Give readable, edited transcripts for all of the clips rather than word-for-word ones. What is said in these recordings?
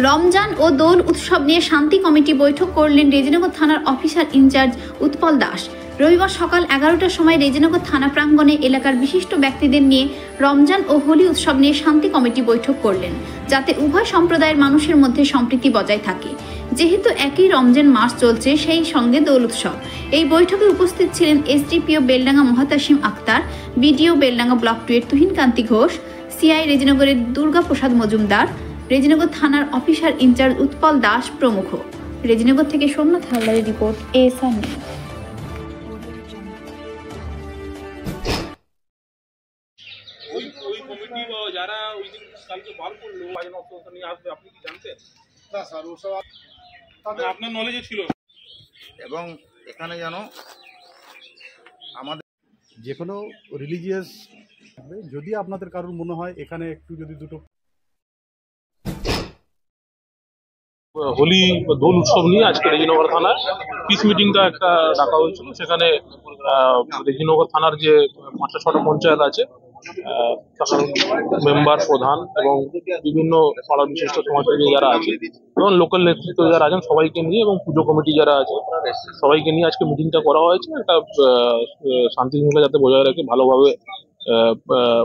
রমজান ও দোল উৎসব নিয়ে শান্তি কমিটি বৈঠক করলেন রেজিনগর থানার অফিসার ইনচার্জ উৎপল দাস। রবিবার সকাল 11টার সময় রেজিনগর থানা প্রাঙ্গণে এলাকার বিশিষ্ট ব্যক্তিদের নিয়ে রমজান ও হোলি উৎসব নিয়ে শান্তি কমিটি বৈঠক করলেন, যাতে উভয় সম্প্রদায়ের মানুষের মধ্যে সম্প্রীতি বজায় থাকে। যেহেতু একই রমজান মাস চলছে, সেই সঙ্গে দোল উৎসব। এই বৈঠকে উপস্থিত ছিলেন SDPO Beldanga Mohatasim Akhtar, BDO Beldanga block 2 এর তুহিন কান্তি ঘোষ, সিআই রেজিনগরের দুর্গা প্রসাদ মজুমদার, রেজিনগর থানার অফিসার ইনচার্জ উৎপল দাস প্রমুখ। রেজিনগর থেকে সোমনাথ হালদারের রিপোর্ট, এএসআর নিউজ। আপনার নলেজে ছিল এবং এখানে যেন আমাদের যে কোনো রিলিজিয়াস যদি আপনাদের কারোর মনে হয় এখানে একটু যদি দুটো হোলি দোল উৎসব নিয়ে আজকে রেজিনগর থানায় পিস মিটিংটা একটা ডাকা হয়েছিল। সেখানে রেজিনগর থানার যে 5-6টা পঞ্চায়েত আছে, মেম্বার, প্রধান এবং বিভিন্ন পাড়া বিশিষ্ট সমাজসেবী যারা আছে এবং লোকাল নেতৃত্ব যারা আছেন সবাইকে নিয়ে এবং পুজো কমিটি যারা আছে সবাইকে নিয়ে আজকে মিটিংটা করা হয়েছে। একটা শান্তি শৃঙ্খলা যাতে বজায় রাখে, ভালোভাবে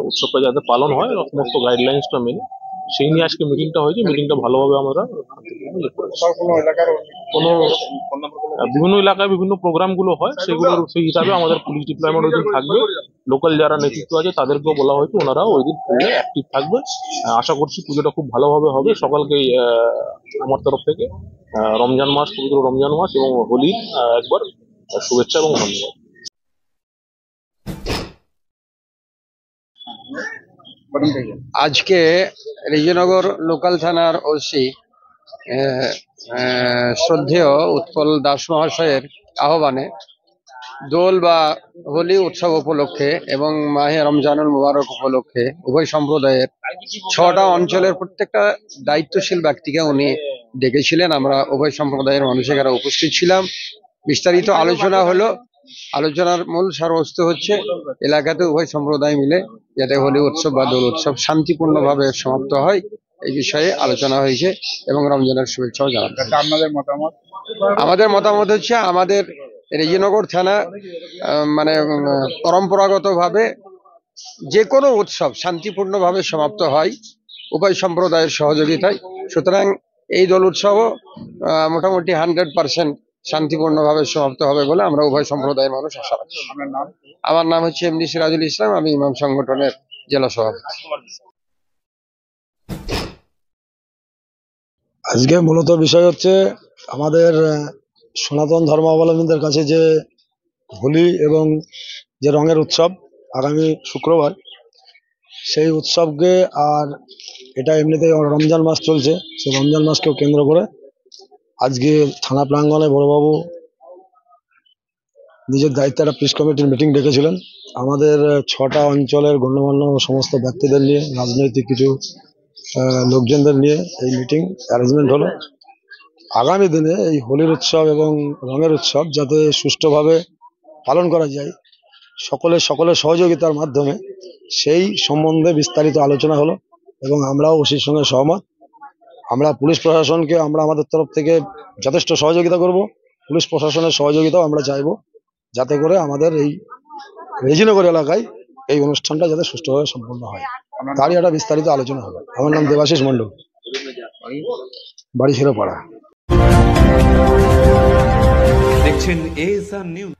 উৎসবটা যাতে পালন হয়, সমস্ত গাইডলাইন্সটা মেনে, সেই নিয়ে আজকে মিটিংটা হয়েছে। মিটিংটা ভালোভাবে আমরা বিভিন্ন এলাকায় বিভিন্ন প্রোগ্রামগুলো হয়, সেগুলোর সেই হিসাবে আমাদের পুলিশ ডিপ্লয়মেন্ট ওই দিন থাকবে। লোকাল যারা নেতৃত্ব আছে তাদেরকেও বলা হয়েছে, ওনারাও ওই দিন পুজো অ্যাক্টিভ থাকবে। আশা করছি পুজোটা খুব ভালোভাবে হবে। সকালকেই আমার তরফ থেকে রমজান মাস, পবিত্র রমজান মাস এবং হোলির একবার শুভেচ্ছা এবং ধন্যবাদ। আজকে রেজিনগর লোকাল থানার ওসি শ্রদ্ধেয় উৎপল দাস মহাশয়ের আহ্বানে দোল বা হোলি উৎসব উপলক্ষে এবং মাহে রমজানুল মুবারক উপলক্ষে উভয় সম্প্রদায়ের 6টা অঞ্চলের প্রত্যেকটা দায়িত্বশীল ব্যক্তিকে উনি ডেকেছিলেন। আমরা উভয় সম্প্রদায়ের মানুষ এখানে উপস্থিত ছিলাম। বিস্তারিত আলোচনা হলো। আলোচনার মূল সারবস্তু হচ্ছে এলাকাতে উভয় সম্প্রদায় মিলে যাতে হোলি উৎসব বা দোল উৎসব শান্তিপূর্ণভাবে সমাপ্ত হয়, এই বিষয়ে আলোচনা হয়েছে এবং রমজানের শুভেচ্ছাও জানানো। আমাদের মতামত হচ্ছে, আমাদের রেজিনগর থানা মানে পরম্পরাগতভাবে যে কোনো উৎসব শান্তিপূর্ণভাবে সমাপ্ত হয় উভয় সম্প্রদায়ের সহযোগিতায়। সুতরাং এই দোল উৎসবও মোটামুটি 100% শান্তিপূর্ণভাবে সমাপ্ত হবে বলে আমরা উভয় সম্প্রদায়ের মানুষ আশা রাখছি। আমার নাম হচ্ছে এমডি সিরাজুল ইসলাম, আমি ইমাম সংগঠনের জেলা সভাপতি। আজকে মূলত বিষয় হচ্ছে আমাদের সনাতন ধর্মাবলম্বীদের কাছে যে হোলি এবং যে রঙের উৎসব আগামী শুক্রবার, সেই উৎসবকে আর এটা এমনিতেই রমজান মাস চলছে, সেই রমজান মাসকেও কেন্দ্র করে আজকে থানা প্রাঙ্গণে বড়বাবু নিজের দায়িত্বে একটা পিস কমিটির মিটিং ডেকেছিলেন। আমাদের 6টা অঞ্চলের গণ্যমান্য সমস্ত ব্যক্তিদের নিয়ে, রাজনৈতিক কিছু লোকজনদের নিয়ে এই মিটিং অ্যারেঞ্জমেন্ট হলো। আগামী দিনে এই হোলির উৎসব এবং রঙের উৎসব যাতে সুষ্ঠুভাবে পালন করা যায় সকলের সহযোগিতার মাধ্যমে, সেই সম্বন্ধে বিস্তারিত আলোচনা হলো এবং আমরাও ওসির সঙ্গে সহমত। আমরা পুলিশ প্রশাসনকে আমাদের তরফ থেকে যথেষ্ট সহযোগিতা করব। পুলিশ প্রশাসনের সহযোগিতাও আমরা চাইব, যাতে করে আমাদের এই রেজিনগর এলাকায় এই অনুষ্ঠানটা যাতে সুষ্ঠুভাবে সম্পন্ন হয়, তারই একটা বিস্তারিত আলোচনা হবে। আমার নাম দেবাশিস মণ্ডল, বাড়ি ছিল পাড়া। দেখছেন এএসআর নিউজ।